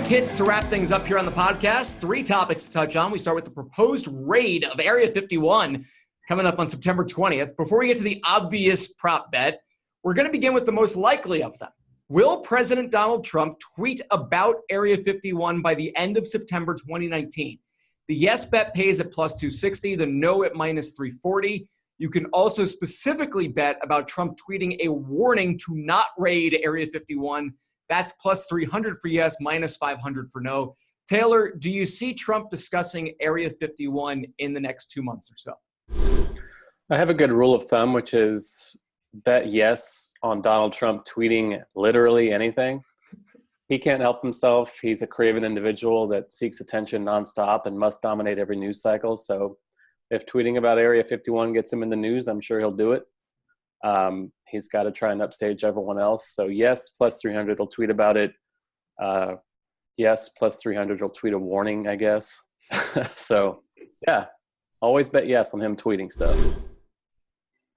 hits to wrap things up here on the podcast. 3 topics to touch on. We start with the proposed raid of Area 51 coming up on September 20th. Before we get to the obvious prop bet, we're going to begin with the most likely of them. Will President Donald Trump tweet about Area 51 by the end of September 2019? The yes bet pays at plus 260, the no at minus 340. You can also specifically bet about Trump tweeting a warning to not raid Area 51. That's plus 300 for yes, minus 500 for no. Taylor, do you see Trump discussing Area 51 in the next 2 months or so? I have a good rule of thumb, which is bet yes on Donald Trump tweeting literally anything. He can't help himself. He's a craven individual that seeks attention nonstop and must dominate every news cycle. So if tweeting about Area 51 gets him in the news, I'm sure he'll do it. He's got to try and upstage everyone else. So yes, plus 300, he'll tweet about it. Yes, plus 300, he'll tweet a warning, I guess. So yeah, always bet yes on him tweeting stuff.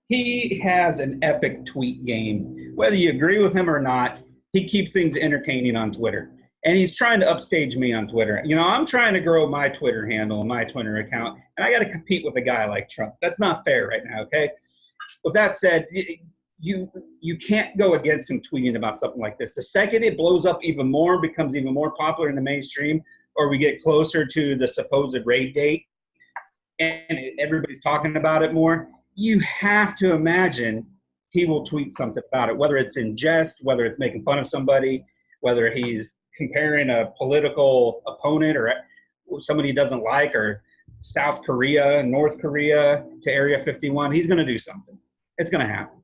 He has an epic tweet game. Whether you agree with him or not, he keeps things entertaining on Twitter. And he's trying to upstage me on Twitter. You know, I'm trying to grow my Twitter handle and my Twitter account, and I got to compete with a guy like Trump. That's not fair right now, okay? With that said, you can't go against him tweeting about something like this. The second it blows up even more, becomes even more popular in the mainstream, or we get closer to the supposed raid date, and everybody's talking about it more, you have to imagine he will tweet something about it, whether it's in jest, whether it's making fun of somebody, whether he's comparing a political opponent or somebody he doesn't like, or South Korea, North Korea to Area 51. He's going to do something. It's going to happen.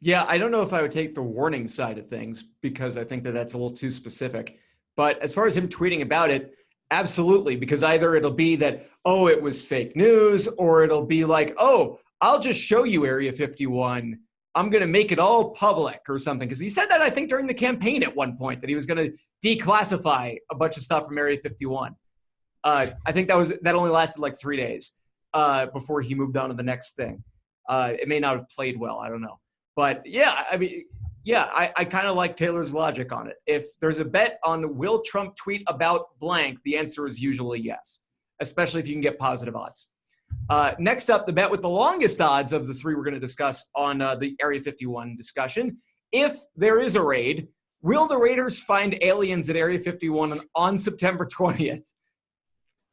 Yeah, I don't know if I would take the warning side of things because I think that that's a little too specific. But as far as him tweeting about it, absolutely, because either it'll be that, oh, it was fake news, or it'll be like, oh, I'll just show you Area 51. I'm going to make it all public or something. Because he said that, I think, during the campaign at one point, that he was going to declassify a bunch of stuff from Area 51. I think that only lasted like 3 days before he moved on to the next thing. It may not have played well. I don't know. But yeah, I mean, yeah, I kind of like Taylor's logic on it. If there's a bet on will Trump tweet about blank, the answer is usually yes, especially if you can get positive odds. Next up, the bet with the longest odds of the 3 we're going to discuss on the Area 51 discussion. If there is a raid, will the raiders find aliens at Area 51 on September 20th?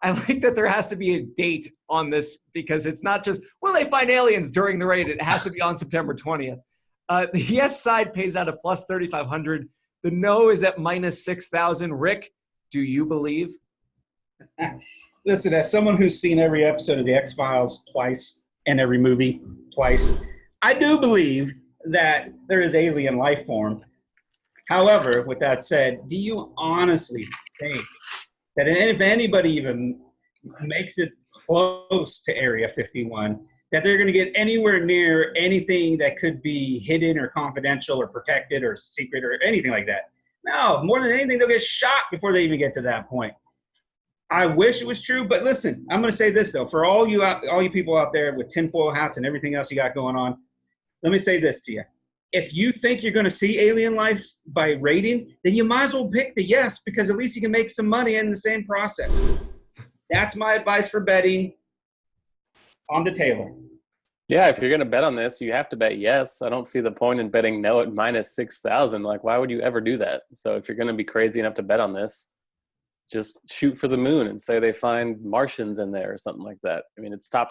I like that there has to be a date on this because it's not just, will they find aliens during the raid? It has to be on September 20th. The yes side pays out at plus 3,500. The no is at minus 6,000. Rick, do you believe? Listen, as someone who's seen every episode of The X-Files twice and every movie twice, I do believe that there is alien life form. However, with that said, do you honestly think that if anybody even makes it close to Area 51, that they're going to get anywhere near anything that could be hidden or confidential or protected or secret or anything like that? No, more than anything, they'll get shot before they even get to that point. I wish it was true, but listen, I'm going to say this, though. For all you people out there with tinfoil hats and everything else you got going on, let me say this to you. If you think you're going to see alien life by raiding, then you might as well pick the yes, because at least you can make some money in the same process. That's my advice for betting. On to Taylor. Yeah, if you're going to bet on this, you have to bet yes. I don't see the point in betting no at minus 6,000. Like, why would you ever do that? So if you're going to be crazy enough to bet on this, just shoot for the moon and say they find Martians in there or something like that. I mean, it's top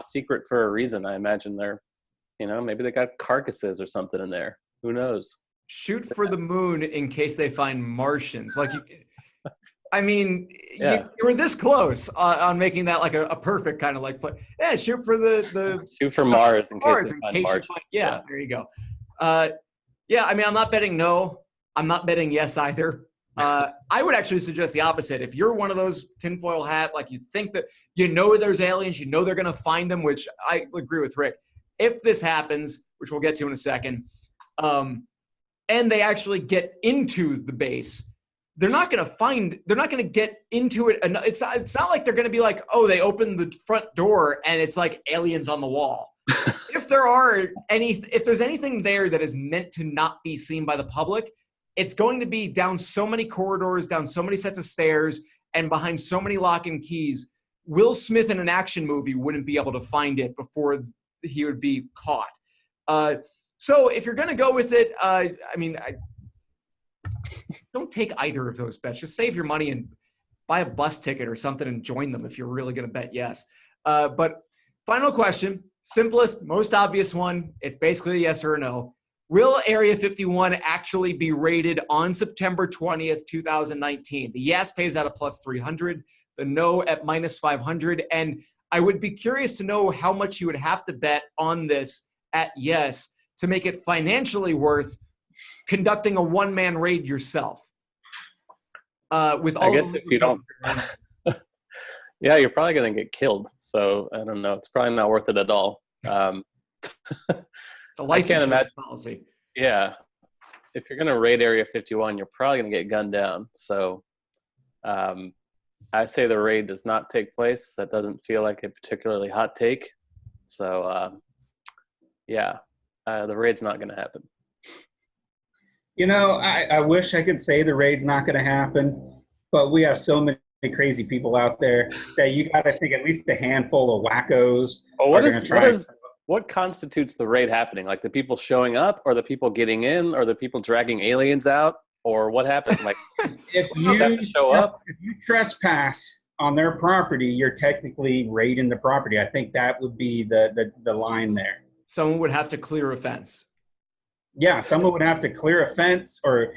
secret for a reason. I imagine they're, maybe they got carcasses or something in there. Who knows? Shoot for the moon in case they find Martians. Like, you were this close on making that like a perfect kind of like play. Yeah, shoot for the shoot for Mars in case they find Mars. Yeah, there you go. Yeah, I mean, I'm not betting no. I'm not betting yes either. I would actually suggest the opposite. If you're one of those tinfoil hat, like you think that there's aliens, they're going to find them, which I agree with Rick. If this happens, which we'll get to in a second, and they actually get into the base, they're not going to get into it. It's not like they're going to be like, oh, they opened the front door and it's like aliens on the wall. If there's anything there that is meant to not be seen by the public, it's going to be down so many corridors, down so many sets of stairs, and behind so many lock and keys. Will Smith in an action movie wouldn't be able to find it before he would be caught. So if you're going to go with it, I don't take either of those bets. Just save your money and buy a bus ticket or something and join them if you're really going to bet yes. But final question, simplest, most obvious one. It's basically a yes or a no. Will Area 51 actually be raided on September 20th, 2019? The yes pays out a plus 300, the no at minus 500. And I would be curious to know how much you would have to bet on this at yes to make it financially worth conducting a one-man raid yourself. With all I guess if you don't, yeah, you're probably going to get killed. So I don't know. It's probably not worth it at all. It's a life insurance policy. Yeah. If you're going to raid Area 51, you're probably going to get gunned down. So I say the raid does not take place. That doesn't feel like a particularly hot take. So, the raid's not going to happen. You know, I wish I could say the raid's not going to happen, but we have so many crazy people out there that you got to think at least a handful of wackos are going to try. What constitutes the raid happening? Like the people showing up, or the people getting in, or the people dragging aliens out, or what happened? Like if you have to show up, if you trespass on their property, you're technically raiding the property. I think that would be the line there. Someone would have to clear a fence. Yeah, someone would have to clear a fence, or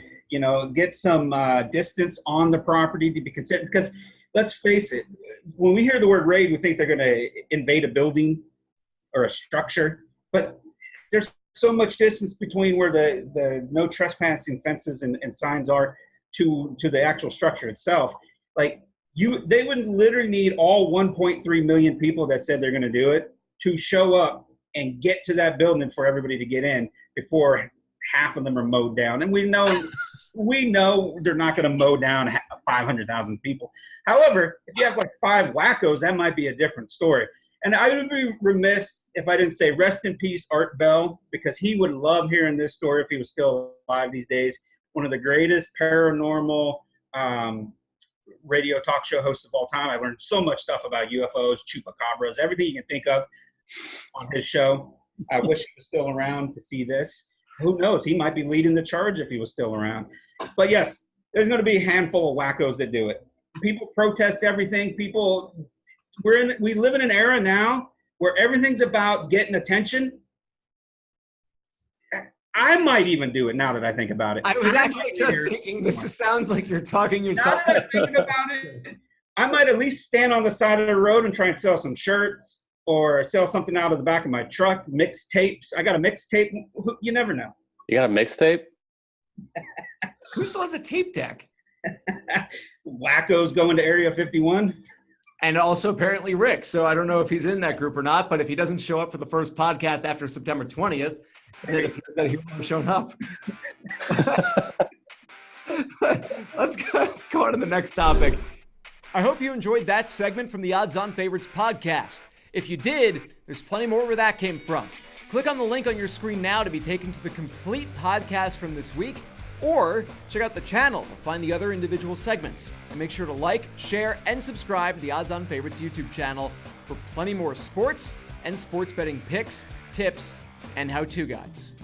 get some distance on the property to be considered. Because let's face it, when we hear the word raid, we think they're going to invade a building or a structure, but there's so much distance between where the no trespassing fences and signs are to the actual structure itself. Like they would literally need all 1.3 million people that said they're going to do it to show up and get to that building for everybody to get in before half of them are mowed down. And we know they're not going to mow down 500,000 people. However, if you have like 5 wackos, that might be a different story. And I would be remiss if I didn't say rest in peace, Art Bell, because he would love hearing this story if he was still alive these days. One of the greatest paranormal radio talk show hosts of all time. I learned so much stuff about UFOs, chupacabras, everything you can think of on his show. I wish he was still around to see this. Who knows? He might be leading the charge if he was still around. But yes, there's going to be a handful of wackos that do it. People protest everything. We live in an era now where everything's about getting attention. I might even do it now that I think about it. I was actually just thinking, sounds like you're talking yourself. Now that I'm thinking about it, I might at least stand on the side of the road and try and sell some shirts or sell something out of the back of my truck, mixtapes. I got a mixtape. You never know. You got a mixtape? Who still has a tape deck? Wackos going to Area 51. And also apparently Rick. So I don't know if he's in that group or not, but if he doesn't show up for the first podcast after September 20th, then it appears that he won't have shown up. Let's go on to the next topic. I hope you enjoyed that segment from the Odds On Favorites podcast. If you did, there's plenty more where that came from. Click on the link on your screen now to be taken to the complete podcast from this week, or check out the channel to find the other individual segments. And make sure to like, share, and subscribe to the Odds On Favorites YouTube channel for plenty more sports and sports betting picks, tips, and how-to guides.